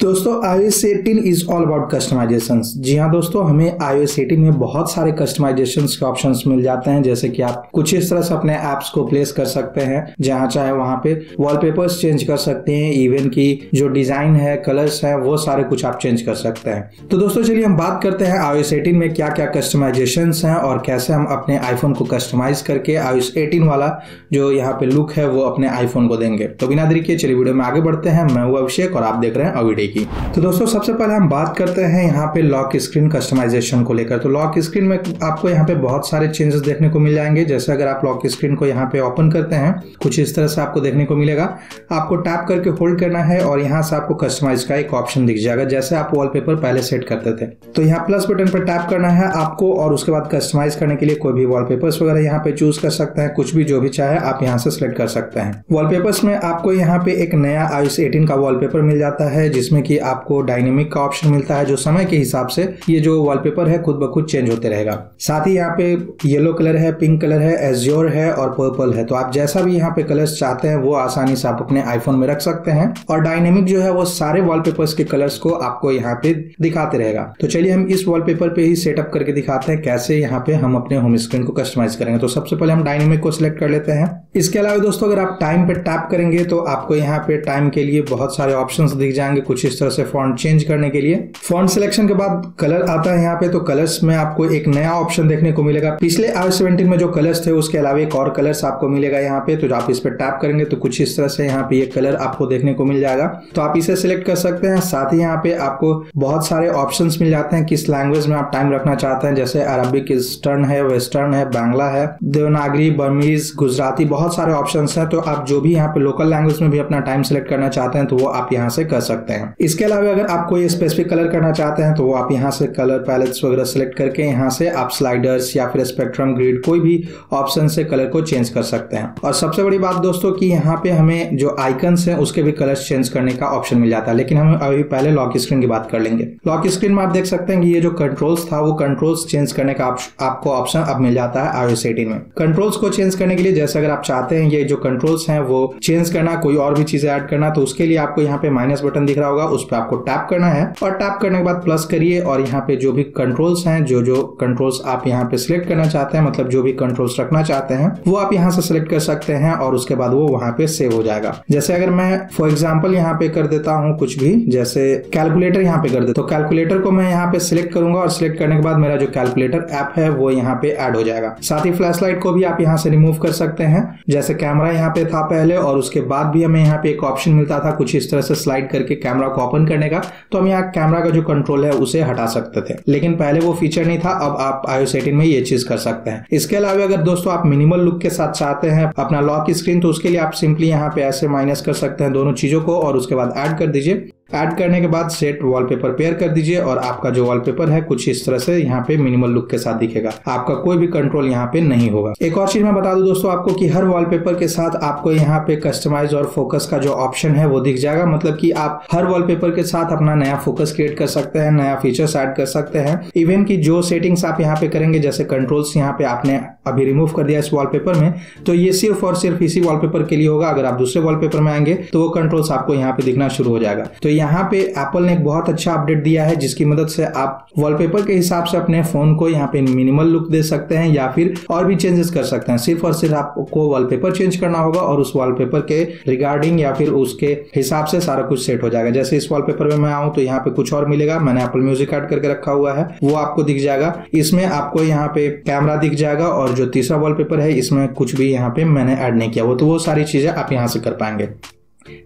दोस्तों iOS 18 is all about customisations. जी हाँ दोस्तों, हमें iOS 18 में बहुत सारे कस्टमाइजेशंस के ऑप्शंस मिल जाते हैं। जैसे कि आप कुछ इस तरह से अपने ऐप्स को प्लेस कर सकते हैं, जहाँ चाहे वहाँ पे वॉलपेपर्स चेंज कर सकते हैं, इवन की जो डिजाइन है, कलर्स है, वो सारे कुछ आप चेंज कर सकते हैं। तो दोस्तों चलिए हम बात करते हैं iOS 18 में क्या क्या कस्टमाइजेशंस हैं और कैसे हम अपने आईफोन को कस्टमाइज करके iOS 18 वाला जो यहाँ पे लुक है वो अपने आईफोन को देंगे। तो बिना देरी किए चलिए वीडियो में आगे बढ़ते हैं। मैं हूं अभिषेक और आप देख रहे हैं अविडे की। तो दोस्तों सबसे पहले हम बात करते हैं यहाँ पे लॉक स्क्रीन कस्टमाइजेशन को लेकर। तो लॉक स्क्रीन में आपको यहाँ पे बहुत सारे चेंजेस देखने को मिल जाएंगे। जैसे अगर आप लॉक स्क्रीन को यहाँ पे ओपन करते हैं, कुछ इस तरह से आपको देखने को मिलेगा। आपको टैप करके होल्ड करना है और यहाँ से आपको कस्टमाइज का एक ऑप्शन दिख जाएगा, जैसे आप वॉलपेपर पहले सेट करते थे। तो यहाँ प्लस बटन पर टैप करना है आपको और उसके बाद कस्टमाइज करने के लिए कोई भी वॉलपेपर्स वगैरह यहाँ पे चूज कर सकते हैं। कुछ भी जो भी चाहे आप यहाँ से सिलेक्ट कर सकते हैं। वॉलपेपर्स में आपको यहाँ पे एक नया iOS 18 का वॉलपेपर मिल जाता है, जिसमें कि आपको डायनेमिक का ऑप्शन मिलता है, जो समय के हिसाब से ये जो वॉलपेपर है खुद ब खुद चेंज होते रहेगा। साथ ही यहाँ पे येलो कलर है, पिंक कलर है, एज्योर है और पर्पल है। तो आप जैसा भी यहाँ पे कलर्स चाहते हैं वो आसानी से आप अपने आईफोन में रख सकते हैं। और डायनेमिक जो है वो सारे वॉलपेपर्स के कलर्स को आपको यहाँ पे दिखाते रहेगा। तो चलिए हम इस वॉलपेपर पे ही सेटअप करके दिखाते हैं कैसे यहाँ पे हम अपने होम स्क्रीन को कस्टमाइज करेंगे। तो सबसे पहले हम डायनेमिक को सिलेक्ट कर लेते हैं। इसके अलावा दोस्तों अगर आप टाइम पे टैप करेंगे तो आपको यहाँ पे टाइम के लिए बहुत सारे ऑप्शंस दिख जाएंगे। कुछ इस तरह से फॉन्ट चेंज करने के लिए फॉन्ट सिलेक्शन के बाद कलर आता है यहाँ पे। तो कलर्स में आपको एक नया ऑप्शन देखने को मिलेगा। पिछले iOS 17 में जो कलर्स थे उसके अलावा एक और कलर्स आपको मिलेगा यहाँ पे। तो आप इस पे टैप करेंगे तो कुछ इस तरह से यहाँ पे ये कलर आपको देखने को मिल जाएगा। तो आप इसे सिलेक्ट कर सकते हैं। साथ ही यहाँ पे आपको बहुत सारे ऑप्शंस मिल जाते हैं किस लैंग्वेज में आप टाइम रखना चाहते हैं। जैसे अरबिक, ईस्टर्न है, वेस्टर्न है, बांग्ला है, देवनागरी, बर्मीज, गुजराती, बहुत सारे ऑप्शंस हैं। तो आप जो भी यहाँ पे लोकल लैंग्वेज में भी अपना टाइम सिलेक्ट करना चाहते हैं तो वो आप यहाँ से कर सकते हैं। इसके अलावा अगर आप कोई स्पेसिफिक कलर करना चाहते हैं तो वो आप यहाँ से कलर पैलेट्स वगैरह सेलेक्ट करके यहाँ से आप स्लाइडर्स या फिर स्पेक्ट्रम, ग्रिड, कोई भी ऑप्शन से कलर को चेंज कर सकते हैं। और सबसे बड़ी बात दोस्तों कि यहाँ पे हमें जो आइकन्स हैं उसके भी कलर्स चेंज करने का ऑप्शन मिल जाता है। लेकिन हम अभी पहले लॉक स्क्रीन की बात कर लेंगे। लॉक स्क्रीन में आप देख सकते हैं कि ये जो कंट्रोल्स था वो कंट्रोल्स चेंज करने का आपको ऑप्शन अब मिल जाता है iOS 18 में। कंट्रोल्स को चेंज करने के लिए जैसे अगर आप चाहते हैं ये जो कंट्रोल्स हैं वो चेंज करना, कोई और भी चीजें ऐड करना, तो उसके लिए आपको यहाँ पे माइनस बटन दिख रहा होगा, उस पर आपको टैप करना है और टैप करने के बाद प्लस करिए और यहाँ पे जो भी कंट्रोल्स हैं, जो कंट्रोल्स आप यहाँ पे सिलेक्ट करना चाहते हैं, मतलब जो भी कंट्रोल्स रखना चाहते हैं वो आप यहाँ से सिलेक्ट कर सकते हैं और उसके बाद वो वहां पे सेव हो जाएगा। जैसे अगर मैं फॉर एग्जांपल यहाँ पे कर देता हूँ कुछ भी, जैसे कैलकुलेटर यहाँ पे कर देता हूँ, तो कैलकुलेटर को मैं यहाँ पे सिलेक्ट करूंगा और सिलेक्ट करने के बाद मेरा जो कैलकुलेटर ऐप है वो यहाँ पे ऐड हो जाएगा। साथ ही फ्लैश लाइट को भी आप यहाँ से रिमूव कर सकते हैं। जैसे कैमरा यहाँ पे था पहले और उसके बाद भी हमें यहाँ पे एक ऑप्शन मिलता था कुछ इस तरह से स्लाइड करके कैमरा को ओपन करने का, तो हम यहाँ कैमरा का जो कंट्रोल है उसे हटा सकते थे, लेकिन पहले वो फीचर नहीं था। अब आप iOS 18 में ये चीज कर सकते हैं। इसके अलावा अगर दोस्तों आप मिनिमल लुक के साथ चाहते हैं अपना लॉक स्क्रीन, तो उसके लिए आप सिंपली यहाँ पे ऐसे माइनस कर सकते हैं दोनों चीजों को और उसके बाद ऐड कर दीजिए। ऐड करने के बाद सेट वॉलपेपर पेयर कर दीजिए और आपका जो वॉलपेपर है कुछ इस तरह से यहाँ पे मिनिमल लुक के साथ दिखेगा। आपका कोई भी कंट्रोल यहाँ पे नहीं होगा। एक और चीज मैं बता दूं दोस्तों आपको कि हर वॉलपेपर के साथ आपको यहाँ पे कस्टमाइज और फोकस का जो ऑप्शन है वो दिख जाएगा। मतलब कि आप हर वॉलपेपर के साथ अपना नया फोकस क्रिएट कर सकते हैं, नया फीचर्स ऐड कर सकते हैं। इवन की जो सेटिंग्स आप यहाँ पे करेंगे, जैसे कंट्रोल्स यहाँ पे आपने अभी रिमूव कर दिया इस वॉलपेपर में, तो ये सिर्फ और सिर्फ इसी वॉलपेपर के लिए होगा। अगर आप दूसरे वॉलपेपर में आएंगे तो वो कंट्रोल्स आपको यहाँ पे दिखना शुरू हो जाएगा। तो यहाँ पे एप्पल ने एक बहुत अच्छा अपडेट दिया है जिसकी मदद से आप वॉलपेपर के हिसाब से अपने फोन को यहाँ पे मिनिमल लुक दे सकते हैं या फिर और भी चेंजेस कर सकते हैं। सिर्फ और सिर्फ आपको वॉलपेपर चेंज करना होगा और उस वॉलपेपर के रिगार्डिंग या फिर उसके हिसाब से सारा कुछ सेट हो जाएगा। जैसे इस वॉलपेपर में मैं आऊं तो यहाँ पे कुछ और मिलेगा, मैंने एप्पल म्यूजिक ऐड करके रखा हुआ है वो आपको दिख जाएगा। इसमें आपको यहाँ पे कैमरा दिख जाएगा और जो तीसरा वॉलपेपर है इसमें कुछ भी यहाँ पे मैंने ऐड नहीं किया वो सारी चीजें आप यहाँ से कर पाएंगे।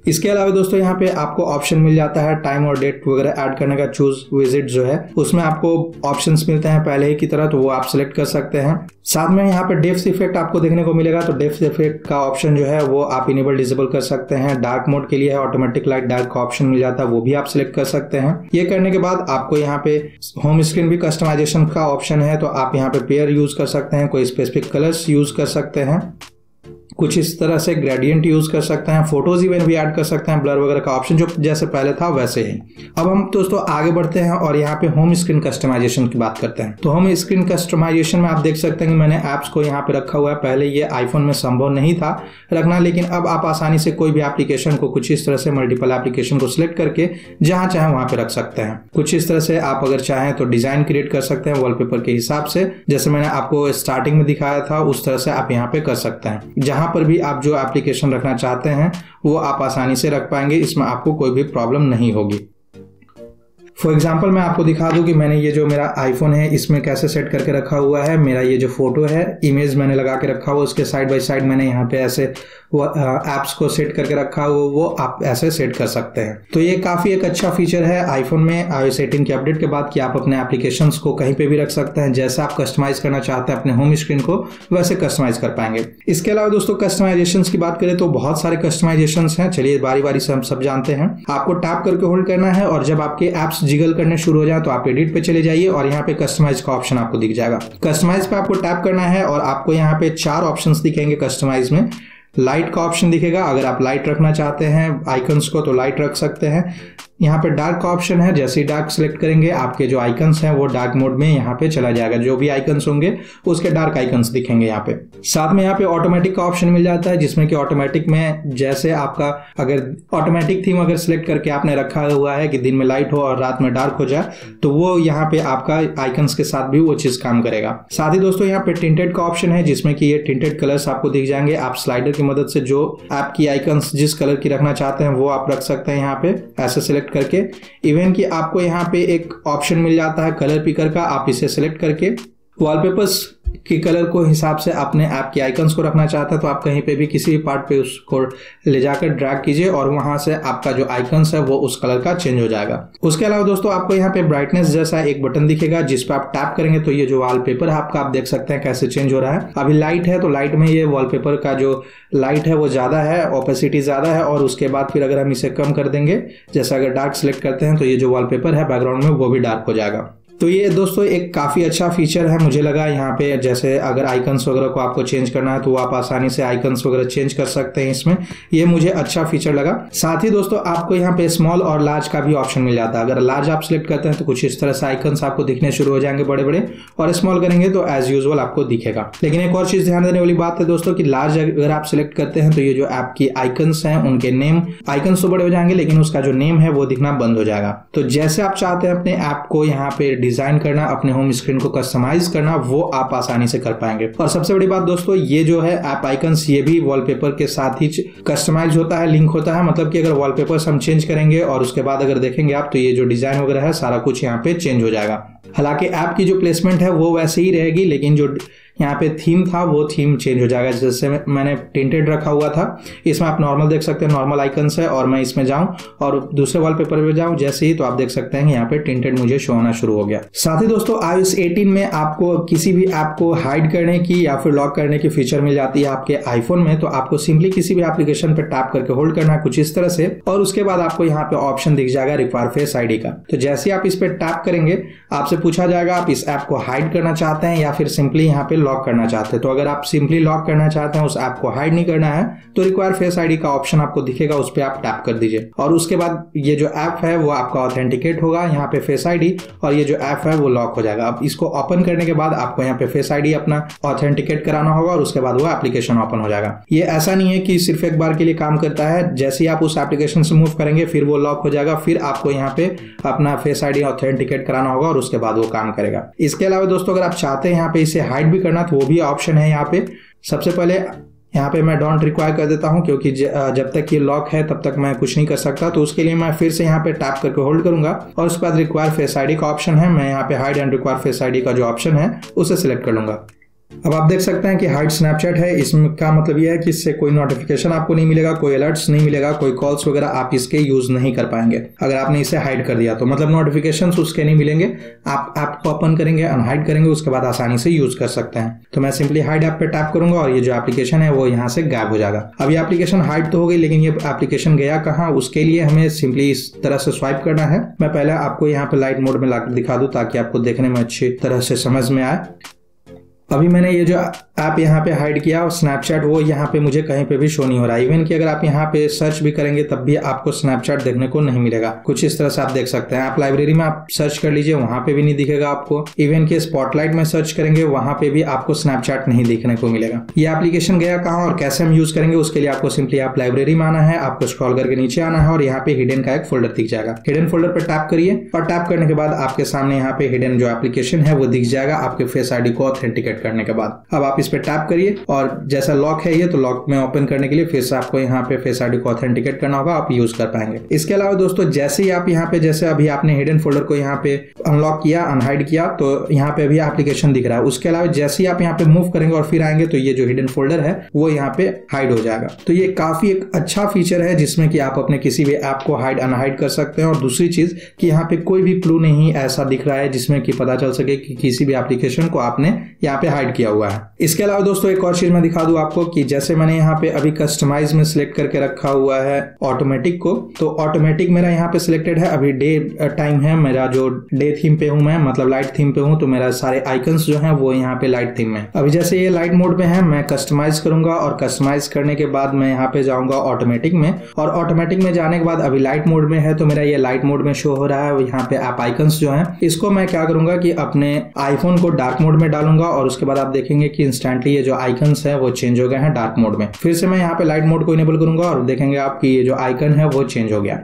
इसके अलावा दोस्तों यहाँ पे आपको ऑप्शन मिल जाता है टाइम और डेट वगैरह ऐड करने का। चूज विजिट जो है उसमें आपको ऑप्शंस मिलते हैं पहले ही की तरह, तो वो आप सिलेक्ट कर सकते हैं। साथ में यहाँ पे डेप्थ इफेक्ट आपको देखने को मिलेगा, तो डेप्थ इफेक्ट का ऑप्शन जो है वो आप इनेबल डिसेबल कर सकते हैं। डार्क मोड के लिए है ऑटोमेटिक लाइट डार्क का ऑप्शन मिल जाता है, वो भी आप सिलेक्ट कर सकते हैं। ये करने के बाद आपको यहाँ पे होम स्क्रीन भी कस्टमाइजेशन का ऑप्शन है, तो आप यहाँ पे पेयर यूज कर सकते हैं, कोई स्पेसिफिक कलर्स यूज कर सकते हैं। कुछ इस तरह से ग्रेडियंट यूज कर सकते हैं, फोटोज इवन भी ऐड कर सकते हैं, ब्लर वगैरह का ऑप्शन जो जैसे पहले था वैसे ही। अब हम दोस्तों आगे बढ़ते हैं और यहाँ पे होम स्क्रीन कस्टमाइजेशन की बात करते हैं। तो होम स्क्रीन कस्टमाइजेशन में आप देख सकते हैं कि मैंने एप्स को यहाँ पे रखा हुआ है। पहले ये आईफोन में संभव नहीं था रखना, लेकिन अब आप आसानी से कोई भी एप्लीकेशन को कुछ इस तरह से मल्टीपल एप्लीकेशन को सिलेक्ट करके जहां चाहे वहां पे रख सकते हैं। कुछ इस तरह से आप अगर चाहें तो डिजाइन क्रिएट कर सकते हैं वॉलपेपर के हिसाब से, जैसे मैंने आपको स्टार्टिंग में दिखाया था उस तरह से आप यहाँ पे कर सकते हैं। जहां पर भी आप जो एप्लीकेशन रखना चाहते हैं वो आप आसानी से रख पाएंगे, इसमें आपको कोई भी प्रॉब्लम नहीं होगी। फॉर एग्जाम्पल मैं आपको दिखा दूं कि मैंने ये जो मेरा आईफोन है इसमें कैसे सेट करके रखा हुआ है। मेरा ये जो फोटो है, इमेज मैंने लगा के रखा हुआ, उसके साइड बाय साइड मैंने यहाँ पे ऐसे वो एप्स को सेट करके रखा हुआ, वो आप ऐसे सेट कर सकते हैं। तो ये काफी एक अच्छा फीचर है आईफोन में iOS 18 के अपडेट के बाद कि आप अपने एप्लीकेशंस को कहीं पे भी रख सकते हैं, जैसा आप कस्टमाइज करना चाहते हैं अपने होम स्क्रीन को वैसे कस्टमाइज कर पाएंगे। इसके अलावा दोस्तों कस्टमाइजेशन की बात करें तो बहुत सारे कस्टमाइजेशन हैं। चलिए बारी बारी से हम सब जानते हैं। आपको टैप करके होल्ड करना है और जब आपके एप्स जिगल करने शुरू हो जाए तो आप एडिट पे चले जाइए और यहाँ पे कस्टमाइज का ऑप्शन आपको दिख जाएगा। कस्टमाइज पे आपको टैप करना है और आपको यहाँ पे 4 ऑप्शंस दिखेंगे कस्टमाइज में। लाइट का ऑप्शन दिखेगा, अगर आप लाइट रखना चाहते हैं आइकन्स को तो लाइट रख सकते हैं। यहाँ पे डार्क का ऑप्शन है, जैसे ही डार्क सिलेक्ट करेंगे आपके जो आइकन्स हैं वो डार्क मोड में यहाँ पे चला जाएगा। जो भी आइकन्स होंगे उसके डार्क आइकन्स दिखेंगे यहाँ पे। साथ में यहाँ पे ऑटोमेटिक का ऑप्शन मिल जाता है, जिसमें कि ऑटोमेटिक में जैसे आपका अगर ऑटोमेटिक थीम अगर सिलेक्ट करके आपने रखा हुआ है कि दिन में लाइट हो और रात में डार्क हो जाए तो वो यहाँ पे आपका आइकन्स के साथ भी वो चीज काम करेगा। साथ ही दोस्तों यहाँ पे टिंटेड का ऑप्शन है, जिसमें कि ये टिंटेड कलर्स आपको दिख जाएंगे। आप स्लाइडर की मदद से जो आपकी आइकन्स जिस कलर की रखना चाहते हैं वो आप रख सकते हैं यहाँ पे ऐसे सिलेक्ट करके। इवन कि आपको यहाँ पे एक ऑप्शन मिल जाता है कलर पिकर का, आप इसे सिलेक्ट करके वॉलपेपर्स की कलर को हिसाब से अपने ऐप के आइकन्स को रखना चाहते हैं तो आप कहीं पे भी किसी भी पार्ट पे उसको ले जाकर ड्रैग कीजिए और वहां से आपका जो आइकन्स है वो उस कलर का चेंज हो जाएगा। उसके अलावा दोस्तों आपको यहाँ पे ब्राइटनेस जैसा एक बटन दिखेगा, जिस पे आप टैप करेंगे तो ये जो वॉलपेपर है आपका आप देख सकते हैं कैसे चेंज हो रहा है। अभी लाइट है तो लाइट में ये वॉलपेपर का जो लाइट है वो ज्यादा है, ओपेसिटी ज्यादा है, और उसके बाद फिर अगर हम इसे कम कर देंगे, जैसे अगर डार्क सिलेक्ट करते हैं तो ये जो वॉलपेपर है बैकग्राउंड में वो भी डार्क हो जाएगा। तो ये दोस्तों एक काफी अच्छा फीचर है मुझे लगा। यहाँ पे जैसे अगर आइकन्स वगैरह को आपको चेंज करना है तो आप आसानी से आइकन्स वगैरह चेंज कर सकते हैं इसमें, ये मुझे अच्छा फीचर लगा। साथ ही दोस्तों आपको यहाँ पे स्मॉल और लार्ज का भी ऑप्शन मिल जाता है। अगर लार्ज आप सिलेक्ट करते हैं तो कुछ इस तरह से आइकन्स आपको दिखने शुरू हो जाएंगे बड़े बड़े, और स्मॉल करेंगे तो एज यूजुअल आपको दिखेगा। लेकिन एक और चीज ध्यान देने वाली बात है दोस्तों कि लार्ज अगर आप सिलेक्ट करते हैं तो ये जो ऐप की आइकन्स हैं उनके नेम, आइकन्स तो बड़े हो जाएंगे लेकिन उसका जो नेम है वो दिखना बंद हो जाएगा। तो जैसे आप चाहते हैं अपने ऐप को यहाँ पे डिजाइन करना, अपने होम स्क्रीन को कस्टमाइज करना, वो आप आसानी से कर पाएंगे। और सबसे बड़ी बात दोस्तों ये जो है ऐप आइकन्स ये भी वॉलपेपर के साथ ही कस्टमाइज होता है, लिंक होता है। मतलब कि अगर वॉलपेपर्स हम चेंज करेंगे और उसके बाद अगर देखेंगे आप तो ये जो डिजाइन वगैरह है सारा कुछ यहाँ पे चेंज हो जाएगा। हालांकि ऐप की जो प्लेसमेंट है वो वैसे ही रहेगी, लेकिन जो यहाँ पे थीम था वो थीम चेंज हो जाएगा। जैसे मैंने टिंटेड रखा हुआ था, इसमें आप नॉर्मल देख सकते हैं, नॉर्मल आइकन्स है, और मैं इसमें जाऊं और दूसरे वॉलपेपर पे जाऊं जैसे ही, तो आप देख सकते हैं यहाँ पे टिंटेड मुझे शो होना शुरू हो गया। साथ ही दोस्तों iOS 18 में आपको किसी भी ऐप को हाइड करने की या फिर लॉक करने की फीचर मिल जाती है आपके आईफोन में। तो आपको सिंपली किसी भी एप्लीकेशन पे टैप करके होल्ड करना है कुछ इस तरह से, और उसके बाद आपको यहाँ पे ऑप्शन दिख जाएगा रिक्वायर फेस आईडी का। तो जैसे ही आप इस पे टैप करेंगे आपसे पूछा जाएगा आप इस ऐप को हाइड करना चाहते हैं या फिर सिंपली यहाँ पे लॉक करना चाहते हैं। तो अगर आप सिंपली लॉक करना चाहते हैं, उस ऐप को हाइड नहीं करना है, तो रिक्वायर फेस आईडी का ऑप्शन आपको दिखेगा, उस पर आप टैप कर दीजिए और उसके बाद ये जो ऐप है वो आपका ऑथेंटिकेट होगा यहाँ पे फेस आईडी, और ये जो ऐप है वो लॉक हो जाएगा। अब इसको ओपन करने के बाद आपको यहाँ पे फेस आईडी अपना ऑथेंटिकेट कराना होगा और उसके बाद वो एप्लीकेशन ओपन हो जाएगा। ये ऐसा नहीं है कि सिर्फ एक बार के लिए काम करता है, जैसे ही आप उस एप्लीकेशन से मूव करेंगे फिर वो लॉक हो जाएगा, फिर आपको यहाँ पे अपना फेस आईडी ऑथेंटिकेट कराना होगा और उसके बाद वो काम करेगा। इसके अलावा दोस्तों अगर आप चाहते हैं यहाँ पे इसे हाइड भी करना तो वो भी ऑप्शन है यहाँ पे। सबसे पहले यहाँ पे मैं डोंट रिक्वायर कर देता हूँ, क्योंकि जब तक ये लॉक है तब तक मैं कुछ नहीं कर सकता। तो उसके लिए मैं फिर से यहाँ पे टैप करके होल्ड करूंगा और उसके बाद रिक्वायर फेस आईडी का ऑप्शन है, मैं यहाँ पे hide and require face ID का जो ऑप्शन है उसे सिलेक्ट कर लूंगा। अब आप देख सकते हैं कि हाइड स्नैपचैट है। इसका मतलब यह है कि इससे कोई नोटिफिकेशन आपको नहीं मिलेगा, कोई अलर्ट्स नहीं मिलेगा, कोई कॉल्स वगैरह आप इसके यूज नहीं कर पाएंगे अगर आपने इसे हाइड कर दिया तो। मतलब नोटिफिकेशंस उसके नहीं मिलेंगे, आप ऐप को ओपन करेंगे, अनहाइड करेंगे, उसके बाद आसानी से यूज कर सकते हैं। तो मैं सिंपली हाइड ऐप पे टैप करूंगा और ये जो एप्लीकेशन है वो यहाँ से गायब हो जाएगा। अब ये एप्लीकेशन हाइड तो हो गई, लेकिन ये एप्लीकेशन गया कहाँ, उसके लिए हमें सिंपली इस तरह से स्वाइप करना है। मैं पहले आपको यहाँ पे लाइट मोड में लाकर दिखा दूं ताकि आपको देखने में अच्छी तरह से समझ में आए। अभी मैंने ये जो ऐप यहाँ पे हाइड किया और स्नैपचैट, वो यहाँ पे मुझे कहीं पे भी शो नहीं हो रहा है। इवन कि अगर आप यहाँ पे सर्च भी करेंगे तब भी आपको स्नैपचैट देखने को नहीं मिलेगा। कुछ इस तरह से आप देख सकते हैं। आप लाइब्रेरी में आप सर्च कर लीजिए, वहां पे भी नहीं दिखेगा आपको। इवन कि स्पॉटलाइट में सर्च करेंगे वहां पे भी आपको स्नैपचैट नहीं देखने को मिलेगा। ये एप्लीकेशन गया कहाँ और कैसे हम यूज करेंगे, उसके लिए आपको सिंपली आप लाइब्रेरी में आना है, आपको स्क्रॉल करके नीचे आना है और यहाँ पे हिडन का एक फोल्डर दिख जाएगा। हिडन फोल्डर पर टैप करिए और टैप करने के बाद आपके सामने यहाँ पे हिडन जो एप्लीकेशन है वो दिख जाएगा आपके फेस आईडी को ऑथेंटिकेट करने के बाद। अब आप इस पे टैप करिए और जैसा लॉक है ये, तो लॉक में ओपन करने के लिए फिर से आपको यहाँ पे फेस आईडी को ऑथेंटिकेट करना होगा, आप यूज कर पाएंगे। इसके अलावा दोस्तों जैसे ही आप यहाँ पे, जैसे अभी आपने हिडन फोल्डर को यहाँ पे अनलॉक किया, अनहाइड किया, तो यहाँ पे अभी एप्लीकेशन दिख रहा है। उसके अलावा जैसे ही आप यहाँ पे मूव करेंगे और फिर आएंगे तो ये जो हिडन फोल्डर है वो यहाँ पे हाइड हो जाएगा। तो ये काफी एक अच्छा फीचर है जिसमें कि आप अपने किसी भी ऐप को हाइड अनहाइड कर सकते हैं। और दूसरी चीज कि यहाँ पे कोई भी क्लू नहीं ऐसा दिख रहा है जिसमें कि पता चल सके कि किसी भी एप्लीकेशन को आपने यहाँ पे हाइड किया हुआ है। इसके अलावा दोस्तों एक और चीज मैं दिखा दूं आपको कि जैसे मैंने यहाँ पे अभी कस्टमाइज में सिलेक्ट करके रखा हुआ है ऑटोमेटिक को, तो ऑटोमेटिक मेरा यहाँ पे सिलेक्टेड है। अभी डे टाइम है, मेरा जो डे थीम पे हूं मैं, मतलब लाइट थीम पे हूं, तो मेरा सारे आइकन्स जो हैं वो यहाँ पे लाइट थीम में। अभी जैसे ये लाइट मोड में है, मैं कस्टमाइज करूंगा और कस्टमाइज करने के बाद मैं यहाँ पे जाऊंगा ऑटोमेटिक में, और ऑटोमेटिक में जाने के बाद अभी लाइट मोड में है तो मेरा ये लाइट मोड में शो हो रहा है। यहाँ पे ऐप आइकन्स जो है, इसको मैं क्या करूंगा कि अपने आईफोन को डार्क मोड में डालूंगा और उसके बाद आप देखेंगे कि इंस्टेंटली ये जो आइकन्स है वो चेंज हो गए हैं डार्क मोड में। फिर से मैं यहाँ पे लाइट मोड को इनेबल करूंगा और देखेंगे आपकी ये जो आइकन है वो चेंज हो गया।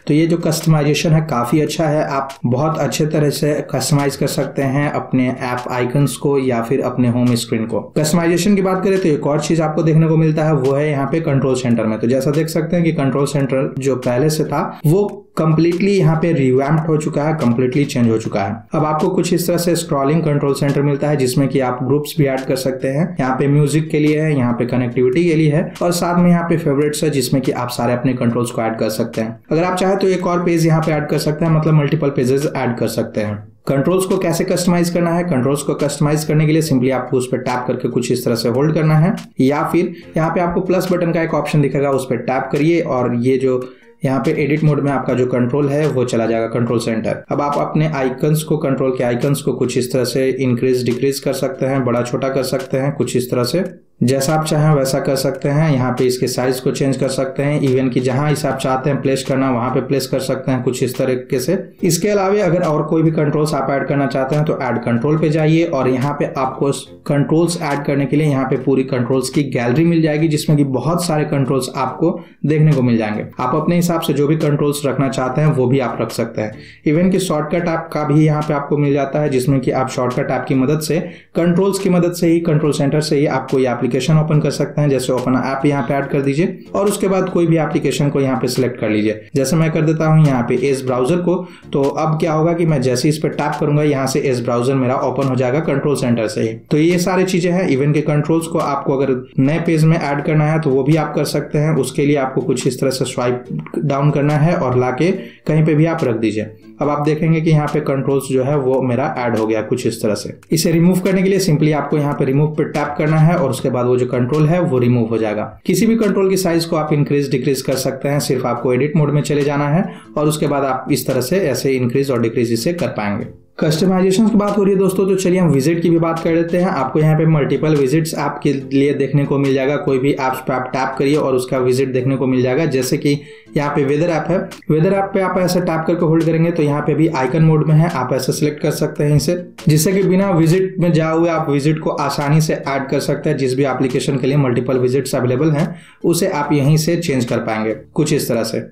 तो ये जो कस्टमाइजेशन है काफी अच्छा है, आप बहुत अच्छे तरह से कस्टमाइज कर सकते हैं अपने ऐप आइकन्स को या फिर अपने होम स्क्रीन को। कस्टमाइजेशन की बात करें तो एक और चीज आपको देखने को मिलता है वो है यहाँ पे कंट्रोल सेंटर में। तो जैसा देख सकते हैं कि कंट्रोल सेंटर जो पहले से था वो कंप्लीटली यहाँ पे रिवैम्प्ड हो चुका है, कंप्लीटली चेंज हो चुका है। अब आपको कुछ इस तरह से स्क्रॉलिंग कंट्रोल सेंटर मिलता है जिसमें कि आप ग्रुप्स भी ऐड कर सकते हैं। यहाँ पे म्यूजिक के लिए है, यहाँ पे कनेक्टिविटी के लिए है और साथ में यहाँ पे फेवरेट्स है जिसमें कि आप सारे अपने कंट्रोल्स को ऐड कर सकते हैं। अगर आप चाहे तो एक और पेज यहाँ पे ऐड कर सकते हैं, मतलब मल्टीपल पेजेस ऐड कर सकते हैं। कंट्रोल्स को कैसे कस्टमाइज करना है, कंट्रोल्स को कस्टमाइज करने के लिए सिंपली आपको उस पर टैप करके कुछ इस तरह से होल्ड करना है, या फिर यहाँ पे आपको प्लस बटन का एक ऑप्शन दिखेगा, उस पर टैप करिए और ये जो यहाँ पे एडिट मोड में आपका जो कंट्रोल है वो चला जाएगा कंट्रोल सेंटर। अब आप अपने आइकन्स को, कंट्रोल के आइकन्स को कुछ इस तरह से इंक्रीज डिक्रीज कर सकते हैं, बड़ा छोटा कर सकते हैं, कुछ इस तरह से जैसा आप चाहें वैसा कर सकते हैं। यहाँ पे इसके साइज को चेंज कर सकते हैं, इवन कि जहां इसे आप चाहते हैं प्लेस करना वहां पे प्लेस कर सकते हैं, कुछ इस तरीके से। इसके अलावा अगर और कोई भी कंट्रोल्स आप ऐड करना चाहते हैं तो ऐड कंट्रोल पे जाइए और यहाँ पे आपको कंट्रोल्स ऐड करने के लिए यहाँ पे पूरी कंट्रोल्स की गैलरी मिल जाएगी जिसमें कि बहुत सारे कंट्रोल्स आपको देखने को मिल जाएंगे। आप अपने हिसाब से जो भी कंट्रोल्स रखना चाहते हैं वो भी आप रख सकते हैं। इवन कि शॉर्टकट ऐप का भी यहाँ पे आपको मिल जाता है जिसमें कि आप शॉर्टकट ऐप की मदद से, कंट्रोल्स की मदद से ही, कंट्रोल सेंटर से ही आपको ये एप्लीकेशन ओपन कर सकते हैं। जैसे ओपन ऐप यहाँ पे ऐड कर दीजिए और उसके बाद कोई भी एप्लीकेशन को यहाँ पे सिलेक्ट कर लीजिए। जैसे मैं कर देता हूँ यहाँ पे एज ब्राउजर को, तो अब क्या होगा कि मैं जैसे इस पे टैप करूंगा यहाँ से एज ब्राउजर मेरा ओपन हो जाएगा कंट्रोल सेंटर से ही। तो ये सारी चीजें हैं। इवन के कंट्रोल्स को आपको अगर नए पेज में ऐड करना है तो वो भी आप कर सकते हैं। उसके लिए आपको कुछ इस तरह से स्वाइप डाउन करना है और लाके कहीं पे भी आप रख दीजिए। अब आप देखेंगे कि यहाँ पे कंट्रोल्स जो है वो मेरा ऐड हो गया कुछ इस तरह से। इसे रिमूव करने के लिए सिंपली आपको यहाँ पे रिमूव पे टैप करना है और उसके बाद वो जो कंट्रोल है वो रिमूव हो जाएगा। किसी भी कंट्रोल की साइज को आप इंक्रीज डिक्रीज कर सकते हैं, सिर्फ आपको एडिट मोड में चले जाना है और उसके बाद आप इस तरह से ऐसे इंक्रीज और डिक्रीज इसे कर पाएंगे। कस्टमाइजेशन की बात हो रही है दोस्तों, तो चलिए हम विजिट की भी बात कर लेते हैं। आपको यहाँ पे मल्टीपल विजिट्स ऐप के लिए देखने को मिल जाएगा। कोई भी ऐप्स पे आप टैप करिए और उसका विजिट देखने को मिल जाएगा। जैसे कि यहाँ पे वेदर ऐप है, वेदर ऐप पे आप ऐसे टैप करके होल्ड करेंगे तो यहाँ पे भी आइकन मोड में है, आप ऐसे सिलेक्ट कर सकते हैं इसे, जिससे कि बिना विजिट में जाए हुए आप विजिट को आसानी से ऐड कर सकते हैं। जिस भी एप्लीकेशन के लिए मल्टीपल विजिट्स अवेलेबल हैं उसे आप यहीं से चेंज कर पाएंगे कुछ इस तरह से।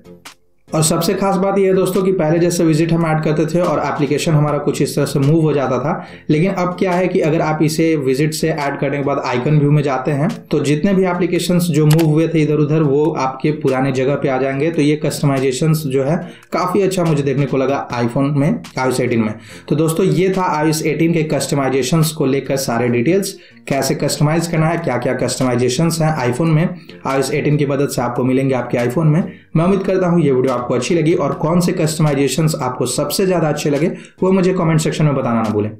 और सबसे खास बात यह है दोस्तों कि पहले जैसे विजिट हम ऐड करते थे और एप्लीकेशन हमारा कुछ इस तरह से मूव हो जाता था, लेकिन अब क्या है कि अगर आप इसे विजिट से ऐड करने के बाद आइकन व्यू में जाते हैं तो जितने भी एप्लीकेशंस जो मूव हुए थे इधर उधर वो आपके पुराने जगह पे आ जाएंगे। तो ये कस्टमाइजेशंस जो है काफी अच्छा मुझे देखने को लगा आईफोन में, iOS 18 में। तो दोस्तों ये था iOS 18 के कस्टमाइजेशंस को लेकर सारे डिटेल्स, कैसे कस्टमाइज करना है, क्या क्या कस्टमाइजेशंस हैं आईफोन में, iOS 18 की मदद से आपको मिलेंगे आपके आईफोन में। मैं उम्मीद करता हूं ये वीडियो आपको अच्छी लगी और कौन से कस्टमाइजेशंस आपको सबसे ज्यादा अच्छे लगे वो मुझे कमेंट सेक्शन में बताना ना भूलें।